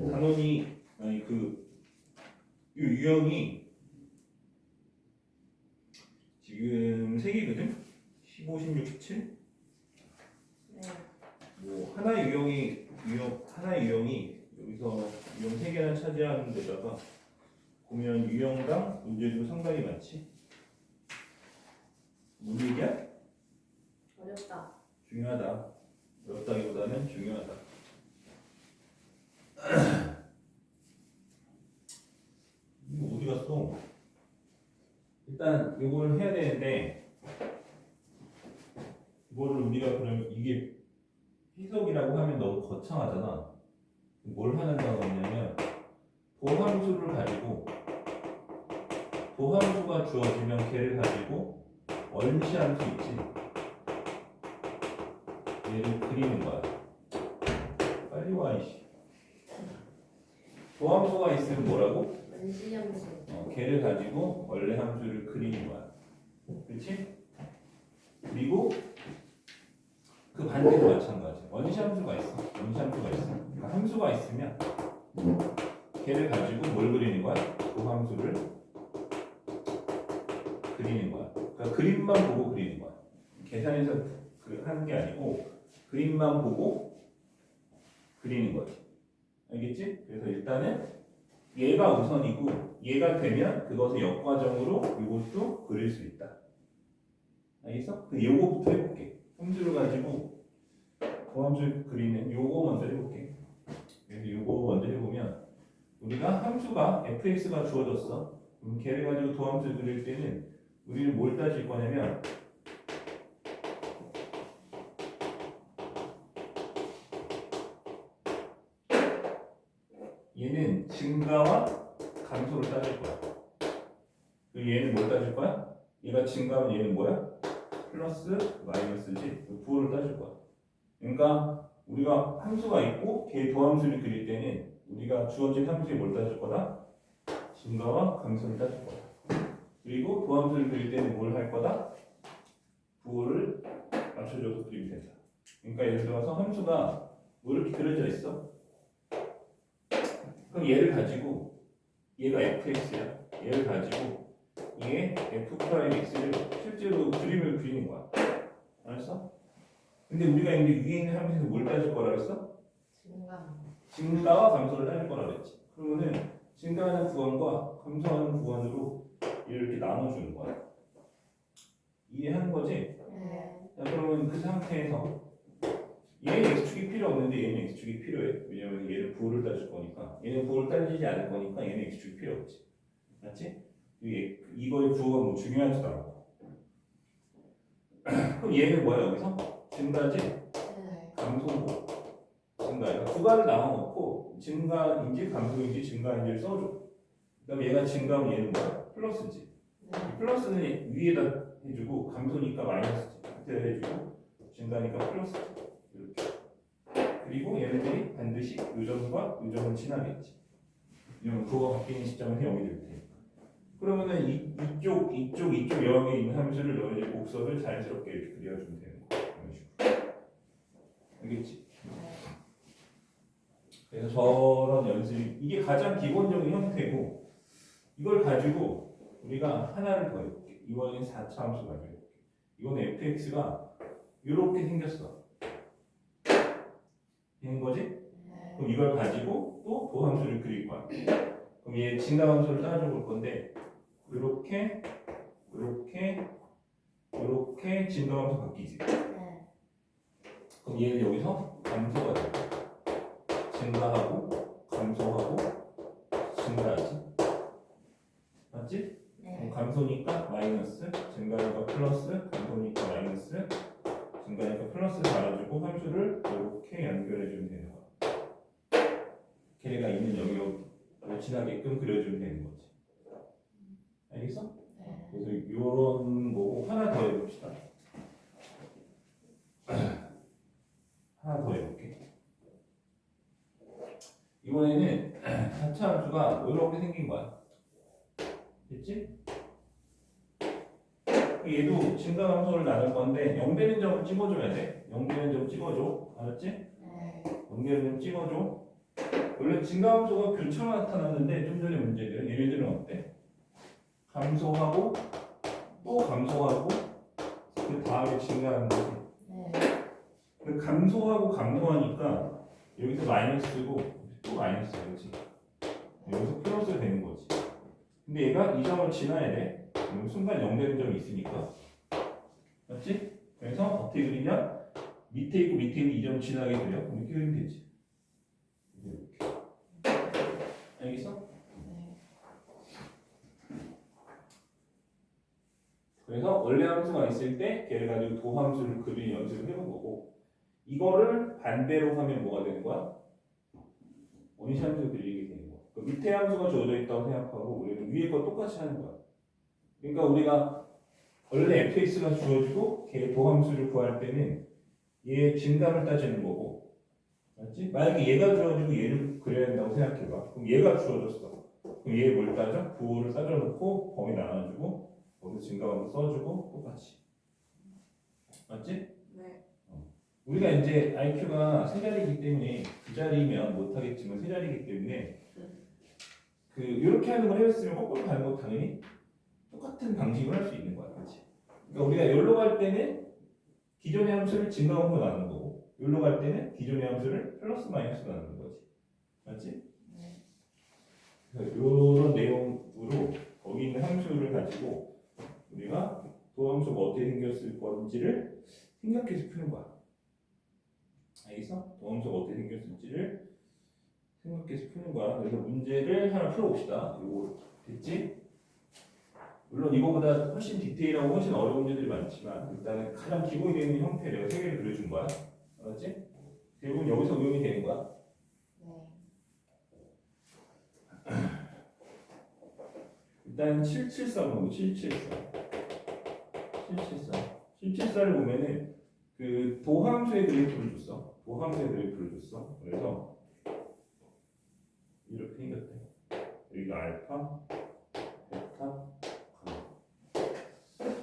단원이 아니 이 유형이 지금 3개거든? 15, 16, 17? 네. 뭐 하나의 유형이 여기서 유형 3개나 차지하는 데다가 보면 유형당 문제도 상당히 많지? 뭔 얘기야? 어렵다. 중요하다. 어렵다기보다는 중요하다. 이거 어디 갔어? 일단 이걸 해야 되는데 이거를 우리가 그럼 이게 해석이라고 하면 너무 거창하잖아. 뭘 하는 단어냐면 도함수를 가지고 도함수가 주어지면 걔를 가지고 원시함수 있지. 얘를 그리는 거야. 빨리 와 이씨. 도함수가 있으면 뭐라고? 원시함수. 걔를 가지고 원래 함수를 그리는 거야. 그렇지? 그리고 그 반대도 마찬가지. 원시함수가 있어. 그러니까 함수가 있으면 걔를 가지고 뭘 그리는 거야? 도함수를 그리는 거야. 그러니까 그림만 보고 그리는 거야. 계산해서 하는 게 아니고 그림만 보고 그리는 거지. 알겠지? 그래서 일단은 얘가 우선이고 얘가 되면 그것을 역과정으로 이것도 그릴 수 있다. 알겠어? 그 요거부터 해볼게. 함수를 가지고 도함수 그리는 요거 먼저 해볼게. 그래서 요거 먼저 해보면 우리가 함수가 fx가 주어졌어. 그럼 걔를 가지고 도함수 그릴 때는 우리는 뭘 따질 거냐면 얘는 증가와 감소를 따질 거야. 그리고 얘는 뭘 따질 거야? 얘가 증가하면 얘는 뭐야? 플러스 마이너스지. 부호를 따질 거야. 그러니까 우리가 함수가 있고 걔 도함수를 그릴 때는 우리가 주어진 함수에 뭘 따질 거다? 증가와 감소를 따질 거야. 그리고 도함수를 그릴 때는 뭘 할 거다? 부호를 맞춰줘서 그리면 된다. 그러니까 예를 들어서 함수가 뭐 이렇게 그려져 있어? 그럼 얘를 가지고 얘가 fx야. 얘를 가지고 얘 f'x를 실제로 그림을 그리는 거야. 알았어? 근데 우리가 이제 위에 있는 함수에서 뭘 따질 거라 그랬어? 증가와 감소를 따질 거라 그랬지. 그러면은 증가하는 구간과 감소하는 구간으로 이렇게 나눠주는 거야. 이해하는 거지? 네. 자, 그러면 그 상태에서 얘는 x축이 필요 없는데 얘는 x축이 필요해. 왜냐면 얘는 부호를 따질 거니까. 얘는 부호를 따지지 않을 거니까 얘는 x축이 필요 없지. 맞지? 이거의 부호가 뭐 중요하지도 않고. 그럼 얘는 뭐야 여기서? 증가지? 네. 감소고. 증가야. 구간을 나눠놓고 증가인지 감소인지 증가인지를 써줘. 그다음 얘가 증가하면 얘는 뭐야? 플러스지. 네. 플러스는 위에다 해주고 감소니까 마이너스지. 밑에 해주고 증가니까 플러스지. 이렇게. 그리고 얘네들이 반드시 요점과 요점은 친하겠지. 왜냐면 그거가 바뀌는 시점은 0이 될 테니까. 그러면은 이쪽 여왕에 있는 함수를 너희들 곡선을 자연스럽게 이렇게 그려주면 되는 거야. 이런 식으로. 알겠지? 그래서 저런 연습이 이게 가장 기본적인 형태고 이걸 가지고 우리가 하나를 더 해볼게. 이번엔 4차 함수 가지고 해볼게. 이건 fx가 이렇게 생겼어. 되는 거지? 네. 그럼 이걸 가지고 또 도함수를 그릴 거야. 그럼 얘 진단함수를 따져볼 건데 이렇게 진단함수 바뀌지. 네. 그럼 얘는 여기서 감소가 돼. 증가하고 감소하고 증가하지. 맞지? 네. 그럼 감소니까 마이너스, 증가니까 플러스, 감소니까 마이너스, 증가니까 플러스 달아주고 함수를 이렇게 연결해주면 되는 거야. 걔네가 있는 영역으로 지나게끔 그려주면 되는 거지. 알겠어? 네. 그래서 이런 거고 하나 더 해봅시다. 하나 더 해볼게. 이번에는 4차 함수가 이렇게 생긴 거야. 됐지? 얘도 증가함수를 나눌 건데 0되는 점을 찍어줘야 돼. 0되는 점 찍어줘. 알았지? 네. 0되는 점 찍어줘. 원래 증가함수가 교차로 나타났는데 좀 전에 문제들은 얘네들은 어때? 감소하고 또 감소하고 그 다음에 증가하는 거지. 네. 그 감소하고 감소하니까 여기서 마이너스고 또 마이너스 그렇지. 여기서 플러스 되는 거지. 근데 얘가 이 점을 지나야 돼. 그럼 순간 0 되는 점이 있으니까. 맞지? 그래서 어떻게 그리냐? 밑에 있고 밑에 있는 이 점 지나게 그려. 그럼 이렇게 그리면 되지. 이렇게. 알겠어? 네. 그래서 원래 함수가 있을 때 걔를 가지고 도함수를 그리는 연습을 해본 거고 이거를 반대로 하면 뭐가 되는 거야? 원시 함수 그리게 되는 거야. 그 밑에 함수가 주어져 있다고 생각하고 우리는 위에 거 똑같이 하는 거야. 그러니까 우리가 원래 fx가 주어지고 걔 도함수를 구할 때는 얘의 증감을 따지는 거고 맞지? 만약에 얘가 주어지고 얘를 그려야 된다고 생각해봐. 그럼 얘가 주어졌어. 그럼 얘 뭘 따져? 부호를 따져놓고 범위 나눠주고 거기서 증가함수 써주고 똑같이. 맞지? 네. 우리가 이제 IQ가 세 자리이기 때문에 두 자리면 못하겠지만 세 자리이기 때문에 그 이렇게 하는 걸 해봤으면 거꾸로 가는 거 당연히 똑같은 방식으로 할 수 있는 거야, 그렇지? 그러니까 우리가 여기로 갈 때는 기존의 함수를 증가함수로 나누는 거고 여기로 갈 때는 기존의 함수를 플러스 마이너스로 나누는 거지, 맞지? 네. 그래서 이런 내용으로 거기 있는 함수를 가지고 우리가 도함수가 어떻게 생겼을 건지를 생각해서 푸는 거야. 알겠어? 도함수가 어떻게 생겼을지를 생각해서 푸는 거야. 그래서 문제를 하나 풀어봅시다. 이거 됐지? 물론 이거보다 훨씬 디테일하고 훨씬 어려운 문제들이 많지만 일단은 가장 기본이 되는 형태 내가 세 개를 그려준 거야. 알았지? 대부분 여기서 응용이 되는 거야. 네. 일단 774 보고 774를 보면은 그 도함수의 그래프를 줬어. 도함수의 그래프를 줬어. 그래서 이렇게 생겼대. 여기가 알파, 베타,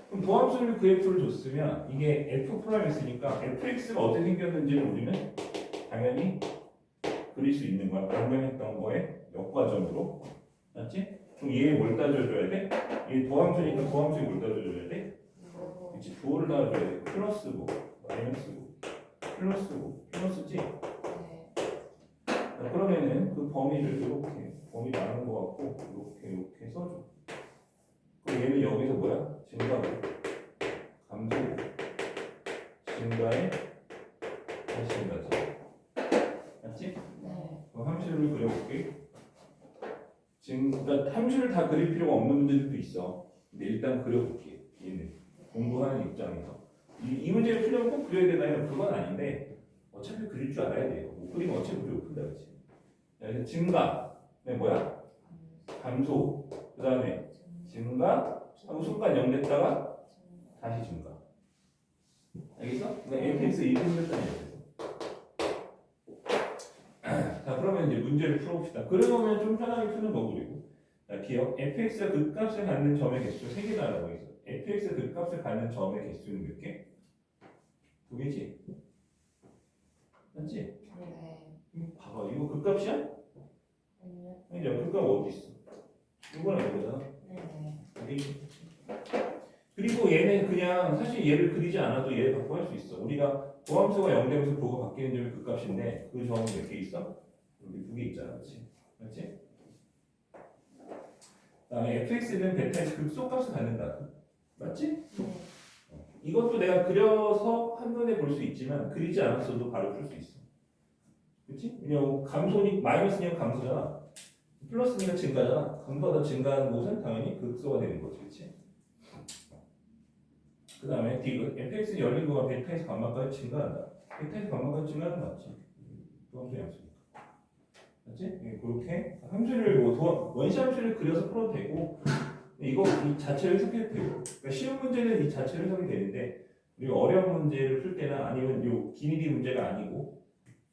그럼 도함수를 그래프를 줬으면 이게 f 프라임 있으니까 fx가 어떻게 생겼는지를 우리는 당연히 그릴 수 있는 거야. 방금 했던 거에 역과점으로. 맞지? 그럼 얘에 뭘 따져줘야 돼? 얘 도함수니까 도함수에 뭘 따져줘야 돼? 오. 그치? 부호를 따져줘야 돼. 플러스고, 마이너스고, 플러스고, 플러스지? 네. 자, 그러면은 그 범위를 이렇게 범위 나눈 거 같고 이렇게 써줘. 그럼 얘는 여기서 뭐야? 증가고, 감소고, 증가에 다시 증가지. 맞지? 네. 그럼 함수를 그려볼게. 그러니까 함수를 다 그릴 필요가 없는 문제들도 있어. 근데 일단 그려볼게. 얘는 공부하는 입장에서 이 문제를 풀려면 꼭 그려야 되나요? 그건 아닌데 어차피 그릴 줄 알아야 돼요. 못 그리면 어차피 못 푼다, 그렇지? 그래서 증가, 네 뭐야? 감소, 그 다음에 증가 하고 순간 0 됐다가 다시 증가. 알겠어? 그러니까 fx 이렇게 생겼다는 얘기죠. 자, 그러면 이제 문제를 풀어봅시다. 그러면 좀 편하게 푸는 거 그리고. 자, 기억. fx가 극값을 갖는 점의 개수 3개다라고 했어. fx가 극값을 갖는 점의 개수는 몇 개? 2개지. 맞지? 네. 봐봐. 이거 극값이야? 아니요. 아니, 극값 어디 있어? 이거랑 이거잖아. 네. 그리고 얘는 그냥 사실 얘를 그리지 않아도 얘를 갖고 할 수 있어. 우리가 도함수가 0 되면서 부호가 바뀌는 점이 극값인데 그 점은 몇 개 있어? 여기 2개 있잖아, 그렇지? 맞지? 그다음에 fx는 베타에서 극소값을 갖는다. 맞지? 네. 이것도 내가 그려서 한눈에 볼 수 있지만 그리지 않았어도 바로 풀 수 있어. 그렇지? 왜냐면 감소니 마이너스니까 감소잖아. 플러스니까 증가잖아. 감소하다 증가하는 곳은 당연히 극소가 되는 거지, 그렇지? 그 다음에 디귿 fx는 열린 구간 베타에서 감마까지 증가한다. 베타에서 감마까지 증가하는 거 맞지? 도함수 양수니까. 맞지? 예, 그렇게 함수를 원시 함수를 그려서 풀어도 되고 이거 이 자체를 해석해도 되고. 그러니까 쉬운 문제는 이 자체를 해석이 되는데 우리가 어려운 문제를 풀 때나 아니면 요 기니디 문제가 아니고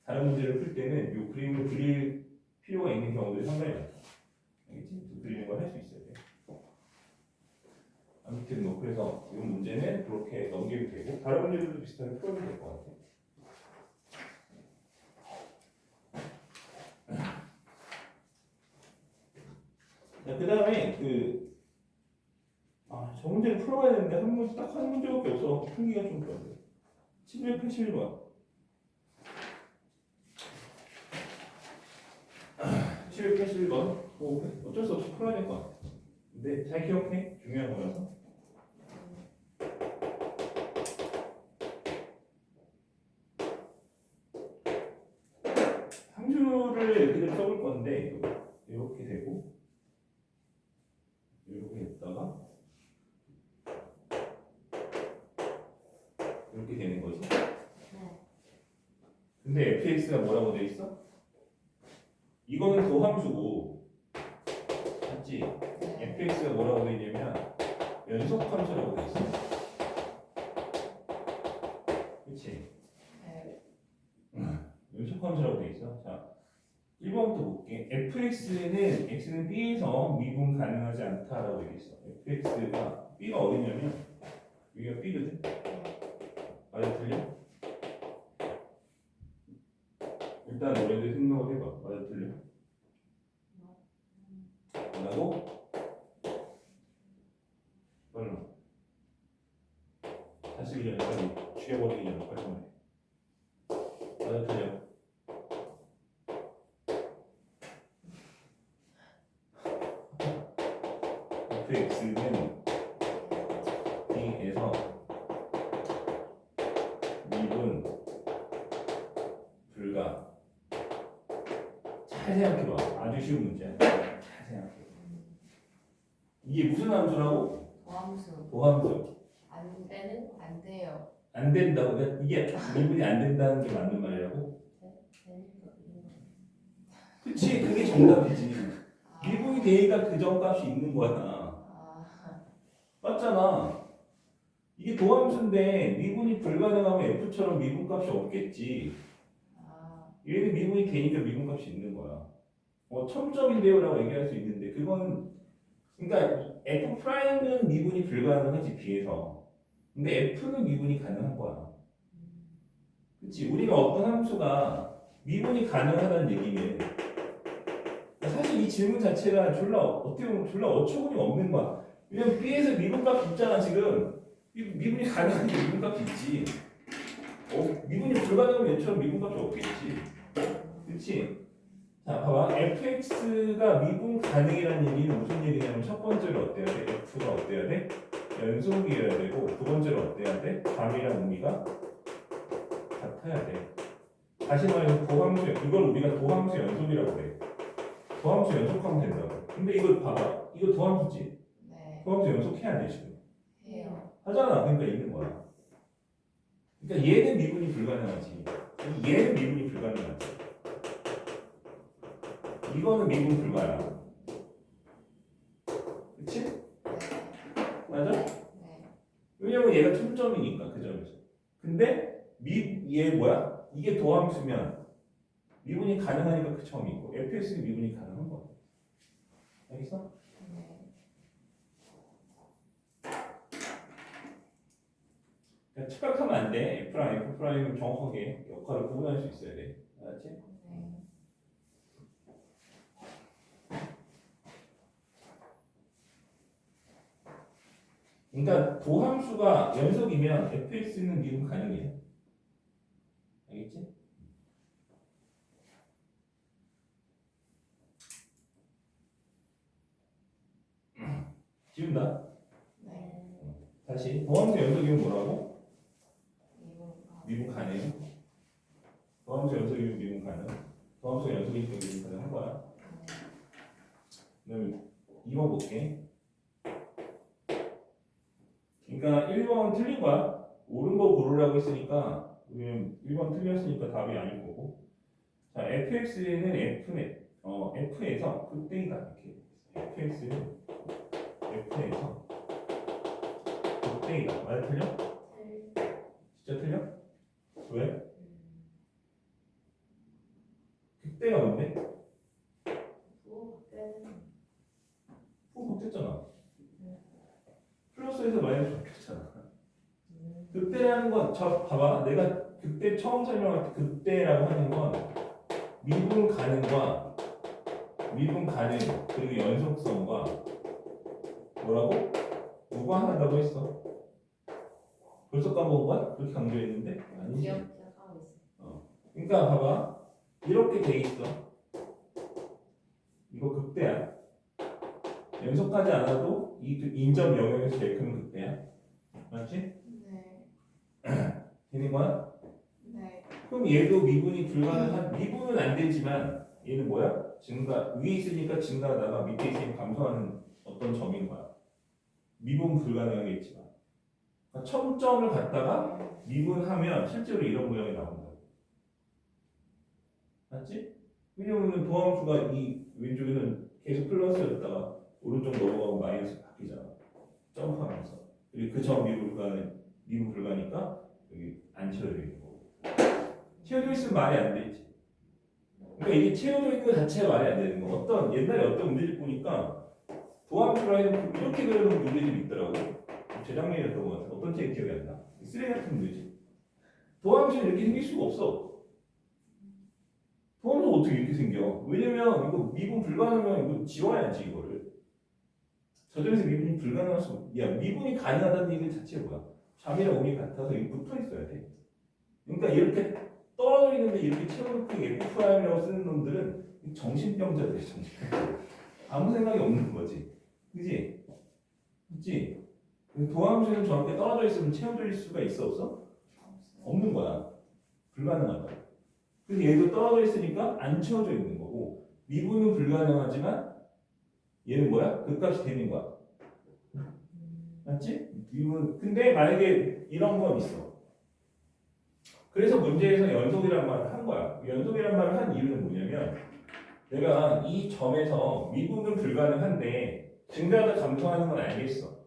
다른 문제를 풀 때는 요 그림을 그릴 필요가 있는 경우들이 상당히 많다. 알겠지? 그리는 걸 할 수 있어야 돼. 아무튼 뭐 그래서 이 문제는 그렇게 넘기면 되고 다른 문제들도 비슷하게 풀어도 될 것 같아. 자, 그 다음에 저 문제를 풀어봐야 되는데 딱 한 문제밖에 없어. 풀기가 좀 그런데. 781번. 781번. 어쩔 수 없이 풀어야 될 것 같아. 근데 잘 기억해. 중요한 거라서. 함수를 그대로 써볼 건데 이렇게 되고 이렇게 했다가 이렇게 되는 거지. 네. 근데 fx가 뭐라고 돼 있어? 이거는 도함수고, 맞지? 네. fx가 뭐라고 돼 있냐면 연속함수라고 돼 있어. 그렇지? 네. 연속함수라고 돼 있어. 자, 1번부터 볼게. fx는 x는 b에서 미분 가능하지 않다라고 돼 있어. fx가 b가 어디냐면 여기가 b거든. 맞아 틀려? 일단 너희들 생각을 해봐. 맞아 틀려? 뭐라고? 빨리. 다시 전에 빨리 죽여버리기 전에 빨리 해. 맞아 틀려? fx는 b에서 미분 불가. 잘 생각해봐. 아주 쉬운 문제야. 잘 생각해. 이게 무슨 함수라고? 도함수. 도함수. 안 되는 안 돼요. 안 된다고. 그러니까 이게 미분이 안 된다는 게 맞는 말이라고? 되는 거 이런 거. 그치, 그게 정답이지. 아. 미분이 되니까 그 정값이 있는 거야. 아. 맞잖아. 이게 도함수인데 미분이 불가능하면 f처럼 미분값이 없겠지. 아. 얘는 미분이 되니까 미분값이 있는 거야. 첨점인데요라고 얘기할 수 있는데 그건 그러니까 f 프라임은 미분이 불가능하지 b에서. 근데 f는 미분이 가능한 거야. 그렇지? 우리가 어떤 함수가 미분이 가능하다는 얘기는 사실 이 질문 자체가 졸라 어떻게 보면 졸라 어처구니 없는 거야. 왜냐면 b에서 미분값 있잖아 지금. 미분이 가능한 게 미분값이 있지. 미분이 불가능하면 얘처럼 미분값이 없겠지. 그렇지? 자, 봐봐. fx가 미분 가능이라는 얘기는 무슨 얘기냐면 첫 번째로 어때야 돼? f가 어때야 돼? 연속이어야 되고 두 번째로 어때야 돼? 값이랑 의미가 같아야 돼. 다시 말해서 도함수, 이걸 우리가 도함수 연속이라고 해. 도함수 연속하면 된다고. 근데 이걸 봐봐. 이거 도함수지? 네. 도함수 연속해야 돼 지금. 해요. 하잖아. 그러니까 있는 거야. 그러니까 얘는 미분이 불가능하지. 얘는 미분이 불가능하지. 이거는 미분 불가야. 그치? 네. 맞아? 네. 왜냐면 얘가 첨점이니까 그 점에서. 근데 얘 뭐야? 이게 도함수면 미분이 가능하니까 그 점이고 fx는 미분이 가능한 거야. 알겠어? 네. 그러니까 착각하면 안 돼. F'은 정확하게 역할을 구분할 수 있어야 돼. 알았지? 네. 그러니까 도함수가 연속이면 fx는 미분 가능해. 알겠지? 지운다. 네. 다시 도함수 연속이면 뭐라고? 미분가. 미분 가능. 도함수 연속이면 미분 가능. 도함수 연속이니까 미분 가능한 거야. 그다음에 2번 볼게. 그러니까 1번 틀린 거야. 옳은 거 고르라고 했으니까 우리는 1번 틀렸으니까 답이 아닐 거고. 자, fx는 f에서 극대이다 이렇게. fx는 f에서 극대이다. 맞아 틀려? 진짜 틀려? 왜? 극대가 뭔데? 극대잖아. 플러스에서 마이너스 바뀌었잖아. 극대라는 건, 봐봐. 내가 극대 처음 설명할 때 극대라고 하는 건 미분 가능과 미분 가능 그리고 연속성과 뭐라고? 무관하다고 했어. 벌써 까먹은 거야? 그렇게 강조했는데? 아니지. 기억하고 있어. 그러니까 봐봐. 이렇게 돼 있어. 이거 극대야. 연속하지 않아도 이 인접 영역에서 제일 큰 극대야. 맞지? 네. 되는 거야? 네. 그럼 얘도 미분이 불가능한 미분은 안 되지만 얘는 뭐야? 증가 위에 있으니까 증가하다가 밑에 있으니까 감소하는 어떤 점인 거야. 미분 불가능하겠지만 그러니까 첨점을 갖다가 미분하면 실제로 이런 모양이 나온다. 맞지? 왜냐면 도함수가 이 왼쪽에는 계속 플러스였다가 오른쪽 넘어가고 마이너스 바뀌잖아. 점프하면서. 그리고 그 점 미분 불가니까 여기 안 채워져 있는 거고. 채워져 있으면 말이 안 되지. 그러니까 이게 채워져 있는 것 자체가 말이 안 되는 거. 옛날에 어떤 문제집 보니까 도함수라 해놓고 이렇게 그려놓은 문제집이 있더라고. 재작년이었던 것 같아. 어떤 책 기억이 안 나. 쓰레기 같은 문제집. 도함수는 이렇게 생길 수가 없어. 도함수 어떻게 이렇게 생겨? 왜냐면 이거 미분 불가능하면 이거 지워야지 이거를. 저 점에서 미분이 불가능할 수 없어. 야 미분이 가능하다는 얘기 자체가 뭐야? 좌미랑 우미 같아서 이게 붙어 있어야 돼. 그러니까 이렇게 떨어져 있는데 이렇게 채워놓고 F'이라고 쓰는 놈들은 정신병자들이야. 정신병자. 아무 생각이 없는 거지. 그지? 그치? 도함수는 저렇게 떨어져 있으면 채워져 있을 수가 있어 없어? 없는 거야. 불가능하다. 그래서 얘도 떨어져 있으니까 안 채워져 있는 거고 미분은 불가능하지만 얘는 뭐야? 극값이 되는 거야. 맞지? 미분. 근데 만약에 이런 건 있어. 그래서 문제에서 연속이란 말을 한 거야. 연속이란 말을 한 이유는 뭐냐면 내가 이 점에서 미분은 불가능한데 증가하다 감소하는 건 알겠어.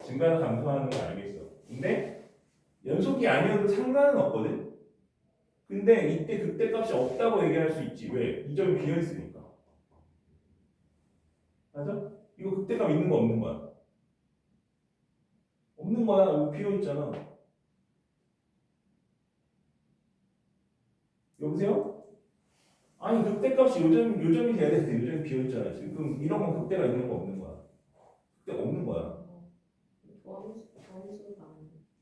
증가하다 감소하는 건 알겠어. 근데 연속이 아니어도 상관은 없거든. 근데 이때 극대값이 없다고 얘기할 수 있지. 왜? 이 점이 비어 있으니까. 맞아? 이거 극대값 있는 거 없는 거야? 없는 거야. 이거 비어 있잖아. 여보세요? 아니 극대값이 요점이 돼야 되는데 요점이 비어 있잖아. 지금 그럼 이런 건 극대가 있는 거 없는 거야? 극대가 없는 거야. 도함수가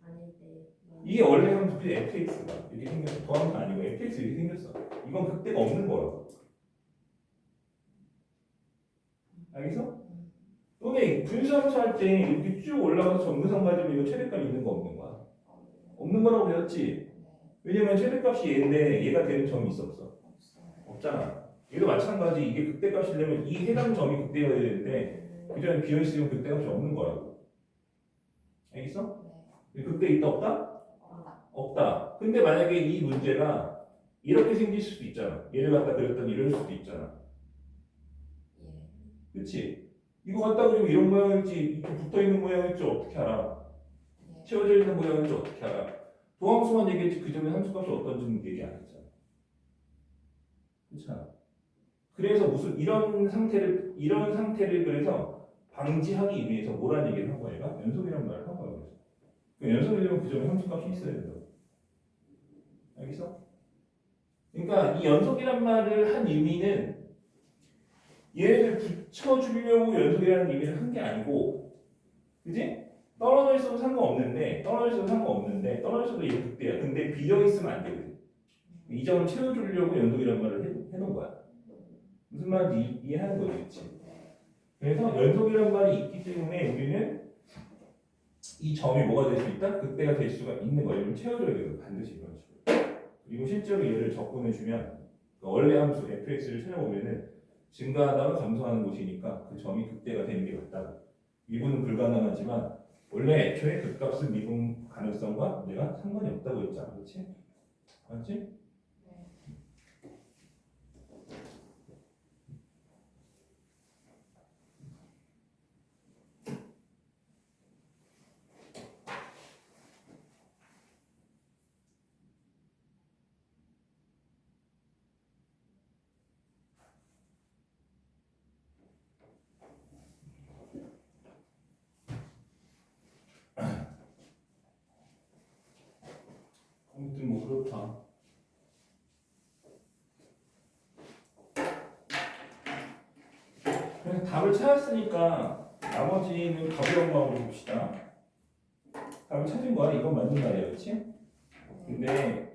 아닐 때 이게 원래 함수 fx가 이렇게 생겼어. 더함수 아니고 fx 이렇게 생겼어. 이건 극대가 없는 거라고. 알겠어? 또는 분수함수 할 때 이렇게 쭉 올라가서 정근선 가지고 이거 최대값 있는 거 없는 거야. 없는 거라고 배웠지? 왜냐면 최대값이 얘인데 얘가 되는 점이 있어 없어? 없잖아. 얘도 마찬가지. 이게 극대값이려면 이 해당 점이 극대여야 되는데 그 전에 비어있으면 극대값이 없는 거라고. 알겠어? 극대 있다 없다? 없다. 근데 만약에 이 문제가 이렇게 생길 수도 있잖아. 얘를 갖다 그렸더니 이럴 수도 있잖아. 그치? 이거 갖다 그리면 이런 모양일지 이렇게 붙어있는 모양일지 어떻게 알아? 채워져 있는 모양일지 어떻게 알아? 도함수만 얘기했지 그 전에 함수값이 어떤지는 얘기 안 했잖아. 그렇잖아. 그래서 무슨 이런 상태를 그래서 방지하기 위해서 뭐라는 얘기를 한 거야? 얘가 연속이란 말을 한 거야. 그래서 연속이면 그 점에 함수값이 있어야 된다고. 알겠어? 그러니까 이 연속이란 말을 한 의미는 얘를 붙여주려고 연속이라는 의미를 한 게 아니고, 그지? 떨어져 있어도 상관없는데 떨어져 있어도 얘 극대야. 근데 비어 있으면 안 되거든. 이 점을 채워주려고 연속이란 말을 해놓은 거야. 무슨 말인지 이해하는 거지, 그렇지? 그래서 연속이란 말이 있기 때문에 우리는 이 점이 뭐가 될 수 있다? 극대가 될 수가 있는 거예요. 이걸 채워줘야 돼요. 반드시 이런 식으로. 그리고 실제로 얘를 접근해주면 원래 함수 fx를 찾아보면은 증가하다가 감소하는 곳이니까 그 점이 극대가 되는 게 맞다. 미분은 불가능하지만 원래 애초에 극값은 미분 가능성과 내가 상관이 없다고 했잖아. 그렇지? 맞지? 아무튼 뭐 그렇다. 그래서 답을 찾았으니까 나머지는 가벼운 마음으로 봅시다. 답을 찾은 거야. 이건 맞는 말이야, 그렇지? 근데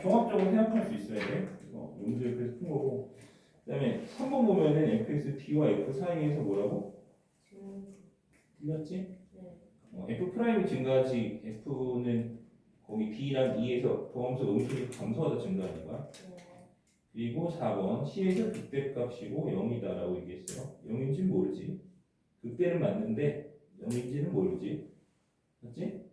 종합적으로 생각할 수 있어야 돼. 문제 그래서 푼 거고. 그다음에 3번 보면은 fx d와 f 사이에서 뭐라고? 틀렸지? f 프라임이 증가하지 f는 거기 d랑 e에서 보험수 음수니까 감소하다 증가하는 거야. 그리고 4번 C에서 극대값이고 0이다라고 얘기했어요. 0인지는 모르지. 극대는 맞는데 0인지는 모르지. 맞지?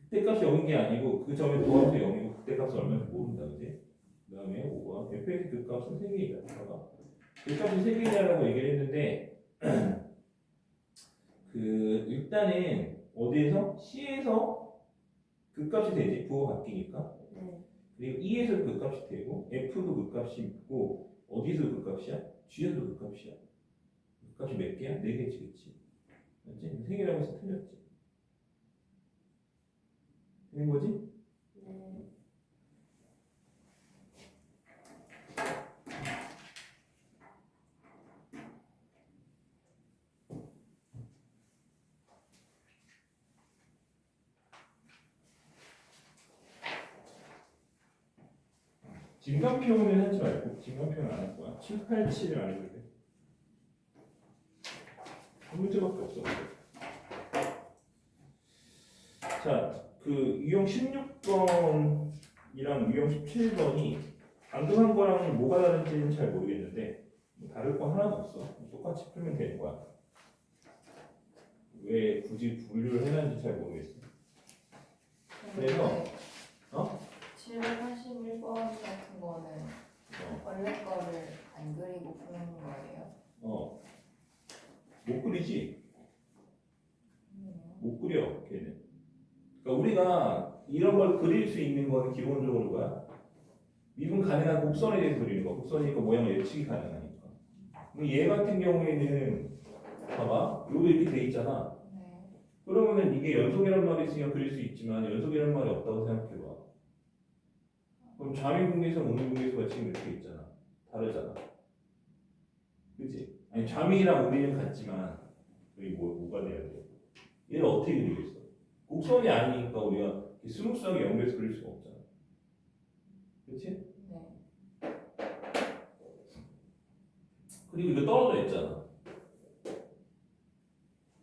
극대값이 0인 게 아니고 그 점에 보험수 0이고 극대값은 얼마인지 모른다. 그지? 그 다음에 5번 fx 극값은 3개이다. 봐봐. 극값이 3개이다라고 얘기를 했는데 그 일단은 어디에서? C에서 극값이 되지. 부호가 바뀌니까. 그리고 E에서 극값이 되고 F도 극값이 있고 어디서 극값이야? G에서도 극값이야. 극값이 몇 개야? 4개지, 그치? 맞지? 3개라고 해서 틀렸지. 되는 거지? 진간표현은 하지 말고 진간표현 안 할 거야. 7, 8, 7을 안 해도 돼. 한 문제밖에 없어. 자, 그 유형 16번이랑 유형 17번이 방금 한 거랑 뭐가 다른지는 잘 모르겠는데 뭐 다를 건 하나도 없어. 똑같이 풀면 되는 거야. 왜 굳이 분류를 해놨는지 잘 모르겠어. 그래서 781번 같은 거는 원래 거를 안 그리고 푸는 거예요? 못 그리지? 못 그려, 걔는. 그러니까 우리가 이런 걸 그릴 수 있는 거는 기본적으로 뭐야? 미분 가능한 곡선에 대해서 그리는 거. 곡선이니까 모양을 예측이 가능하니까. 그럼 얘 같은 경우에는 봐봐, 요거 이렇게 돼 있잖아. 그러면은 이게 연속이란 말이 있으니까 그릴 수 있지만 연속이란 말이 없다고 생각해봐. 그럼 좌미분계선, 우미분계수가 지금 이렇게 있잖아. 다르잖아. 그치? 아니 좌미랑 우미는 같지만 여기 뭐가 돼야 돼? 얘를 어떻게 그리겠어? 곡선이 아니니까 우리가 스무스하게 연결해서 그릴 수가 없잖아. 그치? 그리고 이거 떨어져 있잖아.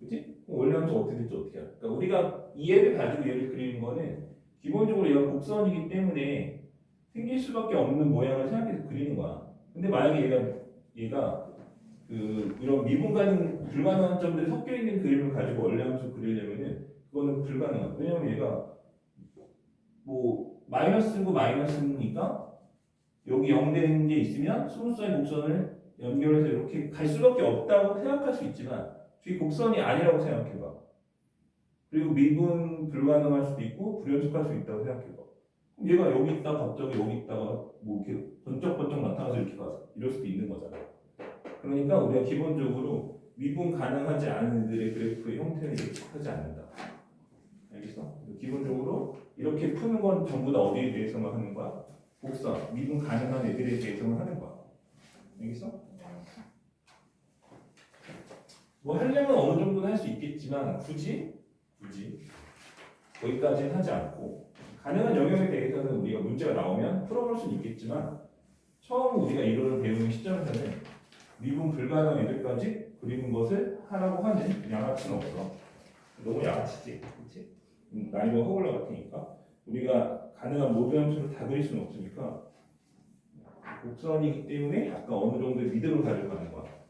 그치? 그럼 원래 함수 어떻게 될지 어떻게 알아? 그러니까 우리가 이 얘를 가지고 얘를 그리는 거는 기본적으로 얘가 곡선이기 때문에 생길 수밖에 없는 모양을 생각해서 그리는 거야. 근데 만약에 얘가 그 이런 미분 가능 불가능한 점들이 섞여 있는 그림을 가지고 원래 함수 그리려면은 그거는 불가능하다. 왜냐면 얘가 뭐 마이너스고 마이너스니까 여기 0 되는 게 있으면 스무스한 곡선을 연결해서 이렇게 갈 수밖에 없다고 생각할 수 있지만 뒤 곡선이 아니라고 생각해봐. 그리고 미분 불가능할 수도 있고 불연속할 수 있다고 생각해봐. 그럼 얘가 여기 있다가 갑자기 여기 있다가 뭐 이렇게 번쩍번쩍 나타나서 이렇게 가서 이럴 수도 있는 거잖아. 그러니까 우리가 기본적으로 미분 가능하지 않은 애들의 그래프의 형태는 이렇게 하지 않는다. 알겠어? 기본적으로 이렇게 푸는 건 전부 다 어디에 대해서만 하는 거야? 곡선, 미분 가능한 애들에 대해서만 하는 거야. 알겠어? 뭐 하려면 어느 정도는 할 수 있겠지만 굳이 거기까지는 하지 않고 가능한 영역에 대해서는 우리가 문제가 나오면 풀어볼 수는 있겠지만 처음 우리가 이론을 배우는 시점에서는 미분 불가능한 애들까지 그리는 것을 하라고 하는 양아치는 없어. 너무 양아치지, 그렇지? 난이도가 확 올라갈 테니까 우리가 가능한 모든 함수를 다 그릴 수는 없으니까 곡선이기 때문에 약간 어느 정도의 미드로 가져가는 거야.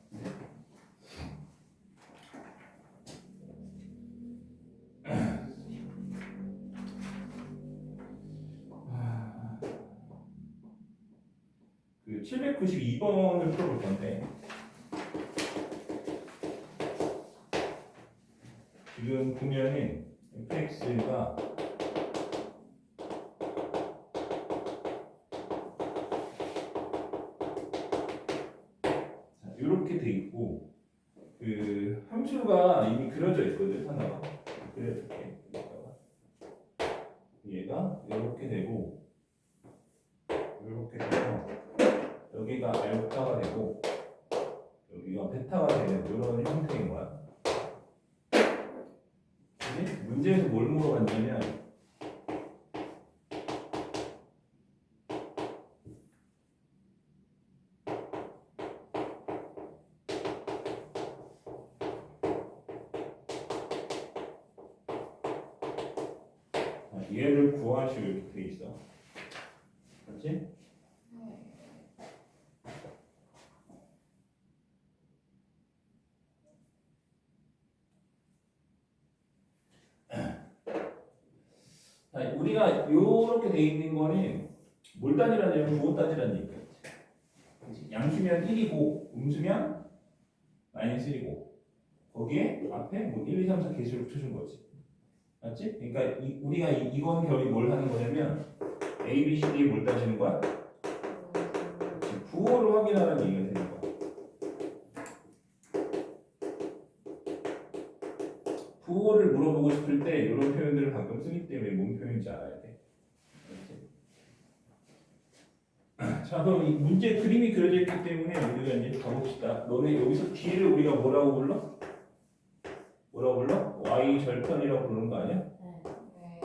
그 792번을 풀어볼 건데 지금 보면은 fx가 이렇게 돼 있고 그 함수가 이미 그려져 있거든. 하나가 그려줄게. 얘가 이렇게 되고 이렇게 돼서 여기가 알파가 되고 이거 베타가 되는 이런 형태인 거야. 그치? 문제에서 뭘 물어봤냐면 얘를 구하시오 이렇게 돼 있어. 맞지? 자, 우리가 이렇게 돼 있는 거는 뭘 따지라냐면 부호 따지라는 얘기야. 그치? 양수면 1이고 음수면 마이너스 1이고 거기에 앞에 뭐 1, 2, 3, 4 개수를 붙여준 거지. 맞지? 그러니까 우리가 이건 결이 뭘 하는 거냐면 A, B, C, D에 뭘 따지는 거야? 지금 부호를 확인하라는 얘기가 되는 거야. 부호를 물어보고 싶을 때 이런 표현들을 가끔 쓰기 때문에 뭔 표현인지 알아야 돼. 알겠지? 자, 그럼 이 문제 그림이 그려져 있기 때문에 우리가 이제 가봅시다. 너네 여기서 D를 우리가 뭐라고 불러? 뭐라고 불러? Y 절편이라고 부르는 거 아니야? 네. 네.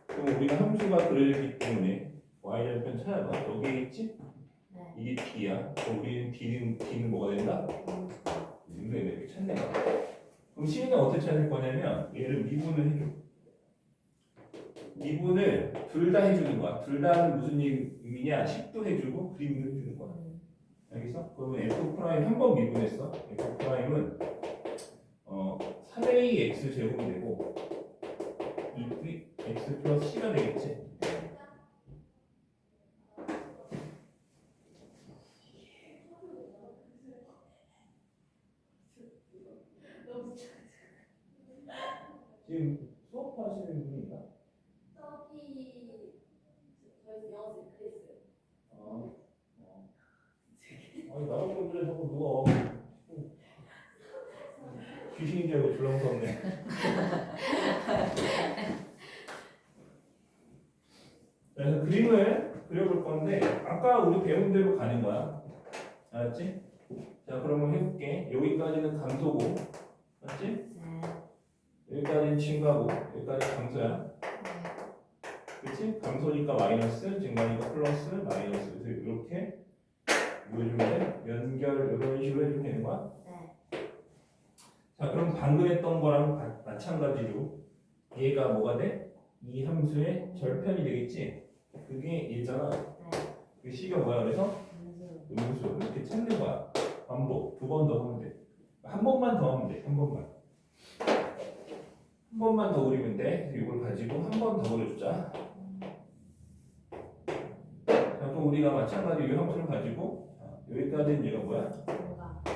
그럼 우리가 함수가 그려져 있기 때문에 Y 절편 찾아봐. 여기에 있지? 네. 이게 D야. 그럼 우리는 D는 뭐가 된다? 인수에 이렇게 찾는 거야. 그럼 C는 어떻게 찾을 거냐면 얘를 미분을 해줘. 미분을 둘 다 해주는 거야. 둘 다는 무슨 의미냐? 식도 해주고 그림도 해주는 거야. 알겠어? 그러면 F 프라임 한 번 미분했어. F 프라임은 3A X 제곱이 되고 2 X 플러스 C가 되겠지. 지금 수업하시는 분이 있나? 아니 나올 건데 자꾸 누가 귀신인 줄 알고 졸라 무섭네. 그래서 그림을 그려볼 건데 아까 우리 배운 대로 가는 거야. 알았지? 자 그러면 해볼게. 여기까지는 감소고, 맞지? 네. 여기까지는 증가고, 여기까지 감소야. 그렇지? 감소니까 마이너스, 증가니까 플러스, 마이너스. 그래서 이렇게 뭐 해주면 돼? 연결 이런 식으로 해주면 되는 거야. 네. 자 그럼 방금 했던 거랑 마찬가지로 얘가 뭐가 돼? 이 함수의 절편이 되겠지? 그게 얘잖아. 그 C가 뭐야 그래서? 음수. 이렇게 찾는 거야. 반복. 두 번 더 하면 돼. 한 번만 더 하면 돼. 한 번만. 한 번만 더 그리면 돼. 이걸 가지고 한 번 더 그려주자. 자 그럼 우리가 마찬가지로 이 함수를 가지고 여기까지는 얘가 뭐야?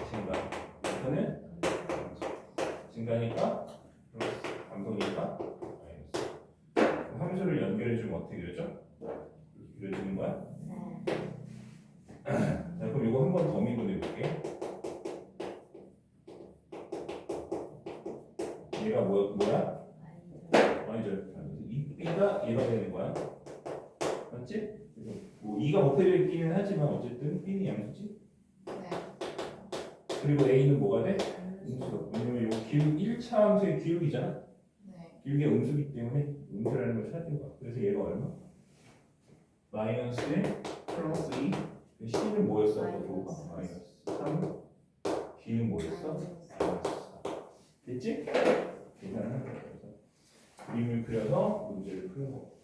증가. 여기서는 증가니까 플러스, 감소니까 마이너스. 함수를 연결해주면 어떻게 그려져? 이렇게 그려지는 거야? 자 그럼 이거 한 번 더 미분해볼게. 얘가 뭐야? Y절. 이 B가 얘가 되는 거야. 맞지? 뭐 2가 곱해져 있기는 하지만 어쨌든 B는 양수지. 네. 그리고 A는 뭐가 돼? 음수. 왜냐면 이거 기울 1차 함수의 기울기잖아. 네. 기울기가 음수기 때문에 음수라는 걸 찾는 거야. 그래서 얘가 얼마? 마이너스에 플러스 2. C는 뭐였어? 마이너스 3. D는 뭐였어? 마이너스 4. 됐지? 계산하는 거야. 그래서 그림을 그려서 문제를 푸는 거.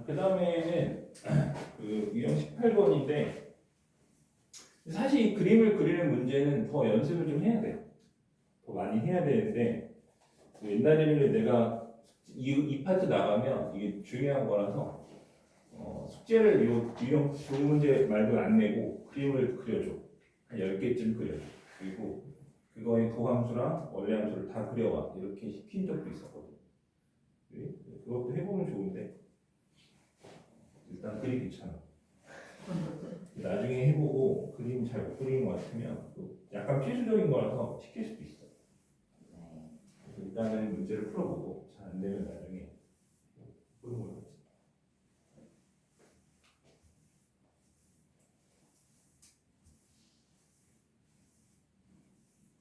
그 다음에는 그 유형 18번인데 사실 이 그림을 그리는 문제는 더 연습을 좀 해야 돼. 더 많이 해야 되는데 그 옛날에는 내가 이 파트 나가면 이게 중요한 거라서 숙제를 이 유형 두 문제 말고 안 내고 그림을 그려줘. 한 10개쯤 그려줘. 그리고 그거의 도함수랑 원래함수를 다 그려와. 이렇게 시킨 적도 있었거든. 그것도 해보면 좋은데 일단 그리기 귀찮아. 나중에 해보고 그림 잘 못 그리는 것 같으면 또 약간 필수적인 거라서 시킬 수도 있어. 네. 그래서 일단은 문제를 풀어보고 잘 안 되면 나중에 보는 걸로 하지.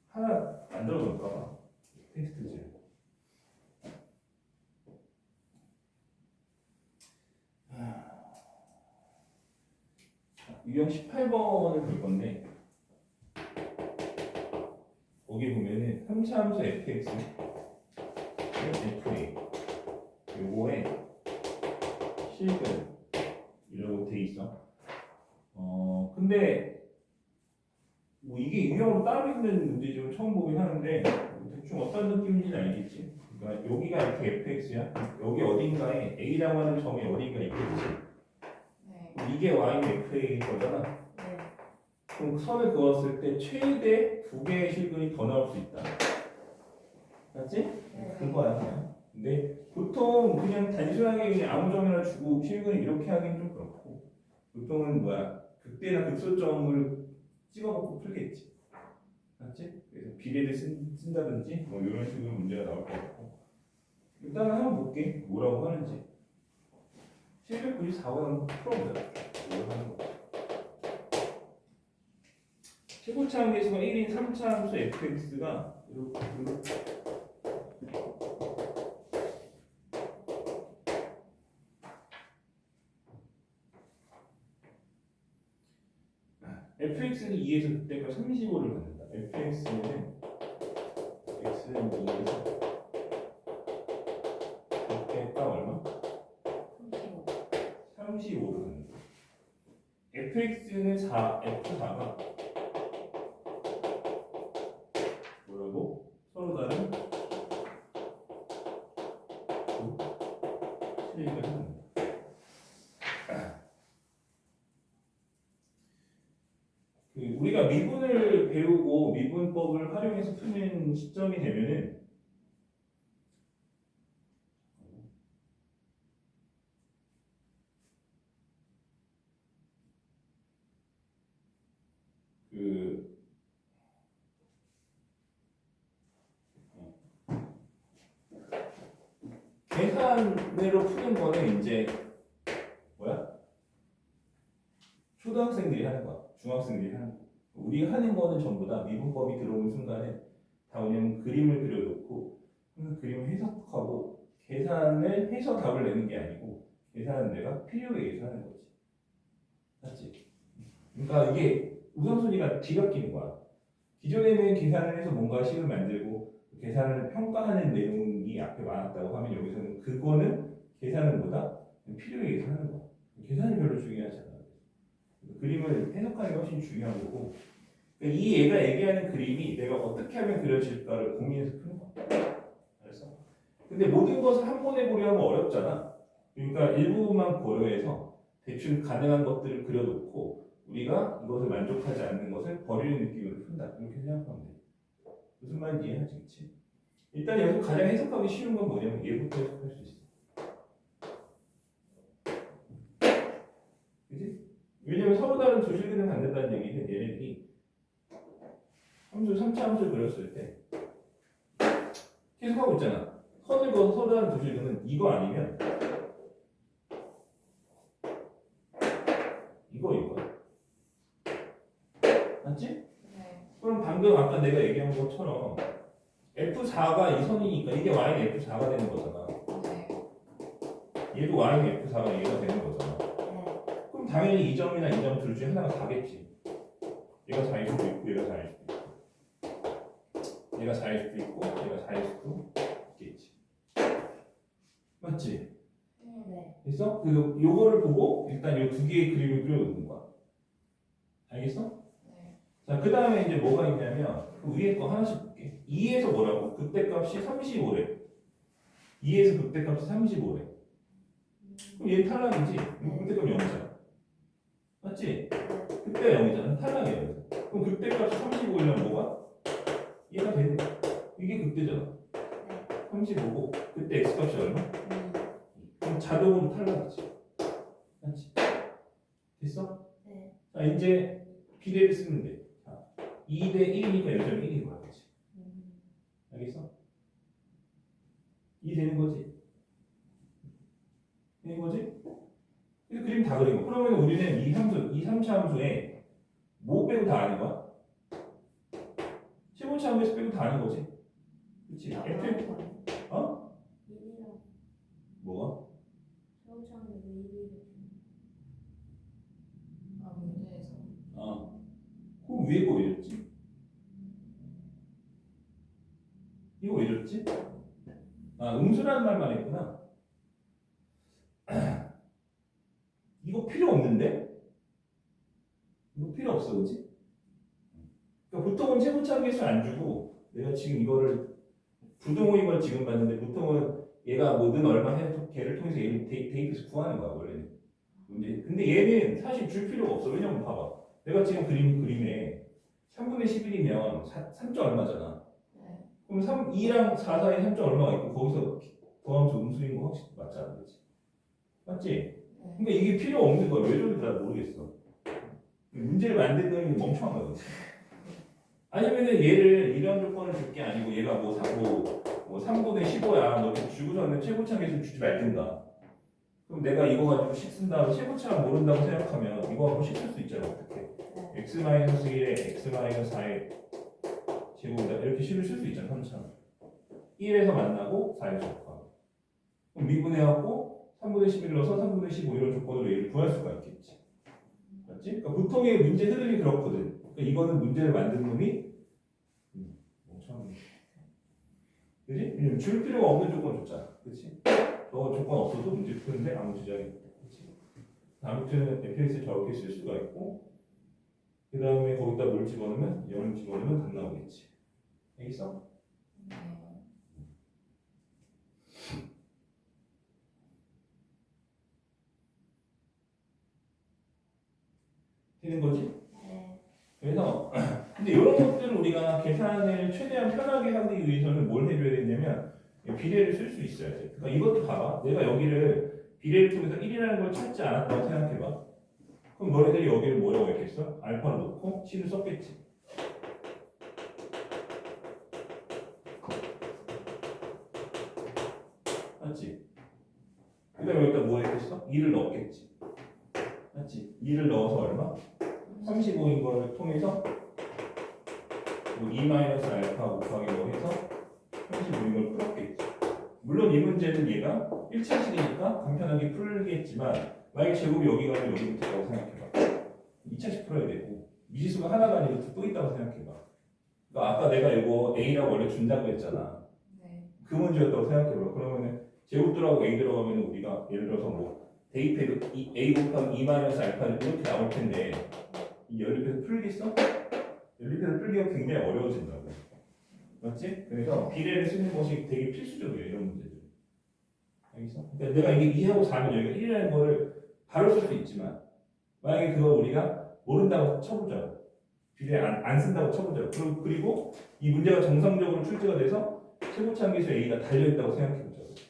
하나 만들어 놓을까 봐. 텍스트질. 유형 18번을 볼 건데 거기 보면은 3차 함수 fx fa 요거에 실근 이라고 돼 있어. 근데 뭐 이게 유형으로 따로 있는 문제집은 처음 보긴 하는데 대충 어떤 느낌인지는 알겠지. 그러니까 여기가 이렇게 fx야. 여기 어딘가에 a라고 하는 점이 어딘가 있겠지. 네. 이게 y는 fa인 거잖아. 네. 그럼 선을 그었을 때 최대 두 개의 실근이 더 나올 수 있다. 맞지? 네. 그거야 그냥. 근데 보통 그냥 단순하게 그냥 아무 점이나 주고 실근을 이렇게 하긴 좀 그렇고 보통은 뭐야 극대나 극소점을 찍어먹고 풀겠지. 맞지? 그래서 비례를 쓴다든지 뭐 이런 식으로 문제가 나올 것 같고 일단은 한번 볼게. 뭐라고 하는지. 794번 한번 풀어보자. 뭘 하는 거. 최고차 함수가 1인 3차 함수 fx가 이렇게 fx는 2에서 그때가 35를 갖는다. fx는 x는 2에서 그때가 얼마? 35를 갖는다. fx는 4, f4가 뭐라고? 서로 다른 실리가 생긴다. 우리가 미분을 배우고 미분법을 활용해서 푸는 시점이 되면은 그 계산으로 푸는 거는 이제 뭐야? 초등학생들이 하는 거야. 중학생들이 하는 거. 우리가 하는 거는 전부 다 미분법이 들어오는 순간에 다 그냥 그림을 그려놓고 그 그림을 해석하고 계산을 해서 답을 내는 게 아니고 계산은 내가 필요에 의해서 하는 거지. 맞지? 그러니까 이게 우선순위가 뒤바뀌는 거야. 기존에는 계산을 해서 뭔가 식을 만들고 계산을 평가하는 내용이 앞에 많았다고 하면 여기서는 그거는 계산은 보다 필요에 의해서 하는 거야. 계산이 별로 중요하지 않아. 그림을 해석하는 게 훨씬 중요한 거고 그러니까 이 얘가 얘기하는 그림이 내가 어떻게 하면 그려질까를 고민해서 푸는 거야. 알았어? 근데 모든 것을 한 번에 보려면 어렵잖아. 그러니까 일부분만 고려해서 대충 가능한 것들을 그려놓고 우리가 이것을 만족하지 않는 것을 버리는 느낌으로 푼다. 이렇게 생각하면 돼. 무슨 말인지 이해하지, 그치? 일단 여기서 가장 해석하기 쉬운 건 뭐냐면 얘부터 해석할 수 있어. 그치? 왜냐면 서로 다른 두 실근을 갖는다는 얘기는 얘네들이 함수 3차 함수를 그렸을 때 계속하고 있잖아. 선을 그어서 서로 다른 두 실근은 이거 아니면 이거 맞지? 네. 그럼 방금 아까 내가 얘기한 것처럼 F4가 이 선이니까 이게 Y는 F4가 되는 거잖아. 네. 얘도 Y는 F4가 얘가 되는 거잖아. 그럼 당연히 이 점이나 이 점 둘 중에 하나가 다겠지. 얘가 4일 수도 있고 얘가 4일 수도 있고 얘가 4일 수도 있고 얘가 4일 수도 있겠지. 맞지? 네. 됐어? 요거를 보고 일단 요 두 개의 그림을 그려놓는 거야. 알겠어? 네. 자, 그 다음에 이제 뭐가 있냐면 그 위에 거 하나씩 볼게. 2에서 뭐라고? 극대값이 35래. 2에서 극대값이 35래. 그럼 얘 탈락이지? 이거 극대값 0이잖아. 맞지? 극대가 0이잖아. 탈락이야. 여기서. 그럼 극대값이 35이면 뭐가? 얘가 되는 거야. 이게 극대잖아. 35고 그때 x값이 얼마? 그럼 자동으로 탈락이지. 맞지? 됐어? 네. 자, 이제 비례를 쓰면 돼. 자, 2대 1이니까 0.1인 거야. 그치? 알겠어? 이해되는 거지? 되는 거지? 이 그림 다 그린 거. 그러면 우리는 이 함수, 이 3차 함수에 뭐 빼고 다 아는 거야? 최고차 함수에서 빼고 다 아는 거지? 그치? F, 어? 1이랑 뭐가? 최고차는 왜 1이래? 아 문제에서. 그럼 위에 거 왜 이랬지? 이거 왜 이랬지? 음수라는 말만 했구나. 이거 필요 없는데? 이거 필요 없어, 그치? 그러니까 보통은 최고차함계수 안 주고 내가 지금 이거를 부등호인 걸 지금 봤는데 보통은 얘가 뭐든 얼마 해서 걔를 통해서 얘를 대입해서 구하는 거야 원래는. 근데 얘는 사실 줄 필요가 없어. 왜냐면 봐봐. 내가 지금 그림에 3분의 11이면 3점 얼마잖아. 네. 그럼 2랑 4 사이에 3점 얼마가 있고 거기서 더하면서 음수인 거 확실히 맞잖아, 그렇지? 맞지? 네. 그러니까 이게 필요 없는 거야. 왜 저런지 잘 모르겠어. 문제를 만드는 놈이 멍청한 거야, 그렇지? 아니면은 얘를 이런 조건을 줄 게 아니고 얘가 뭐 3분의 15야. 너 주고서는 최고차함계수 주지 말든가. 그럼 내가 이거 가지고 식 쓴 다음에 최고차를 모른다고 생각하면 이거 갖고 식 쓸 수 있잖아. 어떻게? x-1에 x-4의 제곱이다. 이렇게 식을 쓸 수 있잖아. 3차. 1에서 만나고 4에서 곱하고. 그럼 미분해갖고 3분의 11 넣어서 3분의 15 이런 조건으로 얘를 구할 수가 있겠지. 맞지? 그러니까 보통의 문제 흐름이 그렇거든. 그러니까 이거는 문제를 만든 놈이 멍청한. 그지? 왜냐면 줄 필요가 없는 조건 줬잖아. 그치? 저 조건 없어도 문제 푸는데 아무 지장이 없다. 그치? 아무튼 fx 저렇게 쓸 수가 있고 그 다음에 거기다 뭘 집어넣으면 0을 집어넣으면 답 나오겠지. 알겠어? 네. 되는 거지? 네. 그래서 근데 이런 것들은 우리가 계산을 최대한 편하게 하기 위해서는 뭘 해줘야 되냐면 비례를 쓸 수 있어야 돼. 그러니까 이것도 봐봐. 내가 여기를 비례를 통해서 1이라는 걸 찾지 않았다고 생각해봐. 그럼 너네들이 여기를 뭐라고 했겠어? 알파를 놓고 C를 썼겠지. 맞지? 그 다음에 여기다 뭐 했겠어? 2를 넣었겠지. 맞지? 2를 넣어서 얼마? 35인 거를 통해서 뭐 2-알파 곱하기 뭐 해서 35인 걸 풀었겠지. 물론 이 문제는 얘가 1차식이니까 간편하게 풀겠지만 만약에 제곱이 여기 가면 여기부터 있다고 생각해봐. 2차식 풀어야 되고 미지수가 하나가 아니고 또 있다고 생각해봐. 그러니까 아까 내가 이거 A라고 원래 준다고 했잖아. 네. 그 문제였다고 생각해봐. 그러면은 제곱 들어가고 A 들어가면 우리가 예를 들어서 뭐 대입해도 A 곱하기 2-알파는 이렇게 나올 텐데 이 연립해서 풀겠어? 연립해서 풀기가 굉장히 어려워진다고. 맞지? 그래서 비례를 쓰는 것이 되게 필수적이에요. 이런 문제들. 알겠어? 그러니까 내가 이게 2하고 4면 여기가 1이라는 거를 바로 쓸 수 있지만 만약에 그거 우리가 모른다고 쳐보자. 비례 안 쓴다고 쳐보자. 그리고 이 문제가 정상적으로 출제가 돼서 최고차함계수 A가 달려있다고 생각해보자.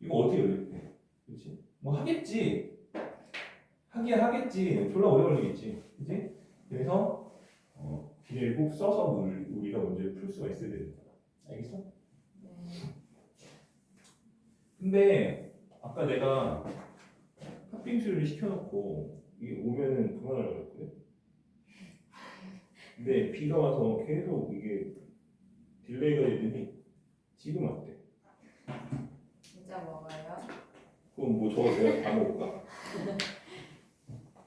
이거 어떻게 연립해? 그렇지? 뭐 하겠지. 하긴 하겠지. 졸라 오래 걸리겠지. 그치? 그래서 비례를 꼭 써서 우리가 문제를 풀 수가 있어야 된다. 알겠어? 네. 근데 아까 내가 팥빙수를 시켜놓고 이게 오면은 그만하려고 했거든. 근데 비가 와서 계속 이게 딜레이가 되더니 지금 왔대. 진짜 먹어요? 그럼 뭐 저거 내가 다 먹을까?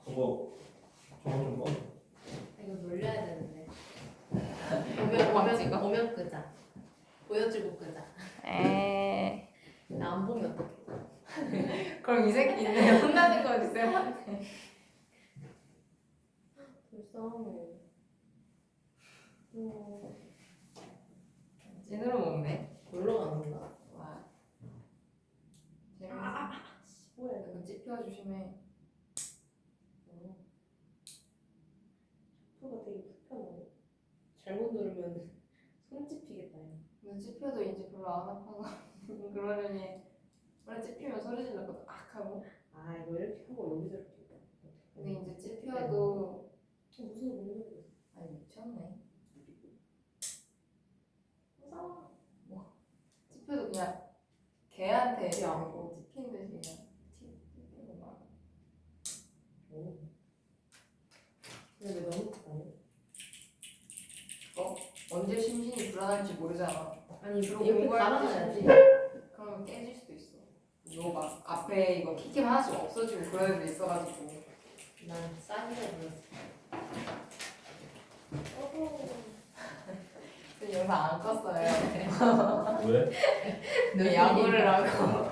저거 좀 꺼. 이거 놀려야 되는데. 오면 오면 끄자. 보여주고 끄자. 에. 나 안 보면 어떡해. 그럼 이 새끼는 혼나는 거지 쌤한테. 불쌍해. 찐으로 먹네. 놀러 가는가? 와. 재밌어. 뭐야? 이거 찝혀 조심해. 샤프가 되게 불편하네. 잘못 누르면 손 찝히겠다. 이거. 근데 찝혀도 이제 별로 안 아파서 그러려니 원래 찝히면 소리 질렀거든 악 하고. 아 이거 이렇게 하고 여기서 이렇게. 근데 이제 찝혀도 찝혀도 무슨 못 아니 미쳤네. 먹겠어. 찝혀도 그냥 걔한테 야. 하고 찝힌 듯이 그냥 찝히고 막. 오. 근데 왜 너무 크다니? 언제 심신이 불안할지 모르잖아. 아니 주로 이렇게 공부할 갈아놔야지. 그러면 깨질 수도 있어. 이거 막 앞에 이거 키캡 하나씩 없어지고 그런 애도 있어가지고. 난 싸기라 불렀어. 그 영상 안 껐어요. 왜? 네, 야구를 하고.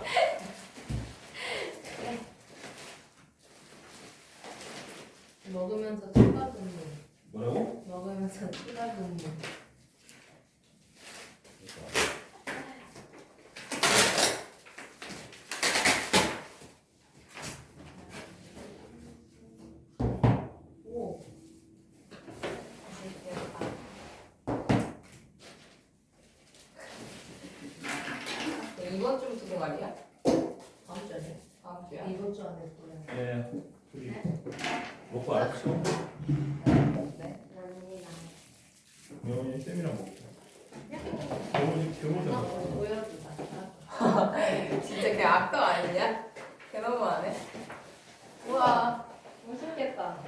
먹으면서 추가 분무. 뭐라고? 먹으면서 추가 분무. 오. 이번 주부터 말이야? 다음 주 아니야? 다음 주야? 이번 주 안에 보내. 예. 둘이 먹고 알았어. 네. 언니랑. 명훈이 쌤이랑 먹자. 교무장 먹자. 보여주자. 진짜 걔 악덕 아니냐? 걔 너무하네. 우와. 맛있겠다.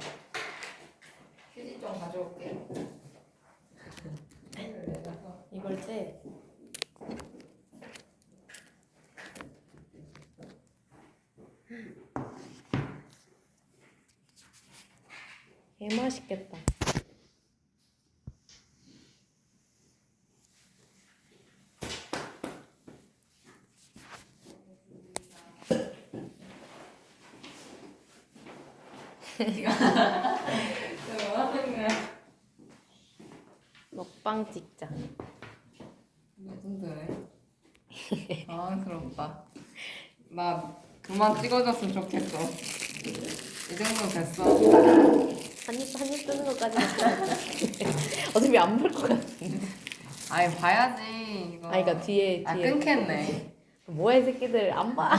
휴지 좀 가져올게. 이걸 때 개 맛있겠다. 뭐 하는 거야? 먹방 찍자. 무슨 소리? 당황스럽다. 나 그만 찍어줬으면 좋겠어. 이 정도 됐어. 한입 뜨는 것까지 어차피 안 볼 것 같은데. 아니 봐야지 이거. 아, 그러니까 뒤에 아 끊겠네. 뭐야 이 새끼들 안 봐.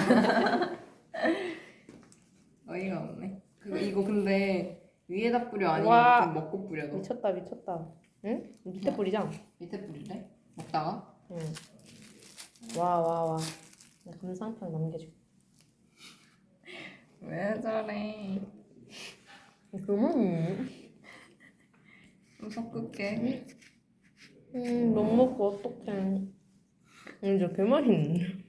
어이가 없네. 이거 근데 위에다 뿌려 아니면 와. 좀 먹고 뿌려 너? 미쳤다 미쳤다. 응? 밑에 뿌리자. 밑에 뿌리래? 먹다가? 응. 와. 나 감상평 남겨줄게. 왜 저래? 좀 섞을게. 못 먹고 어떡해. 이제 개 맛있네.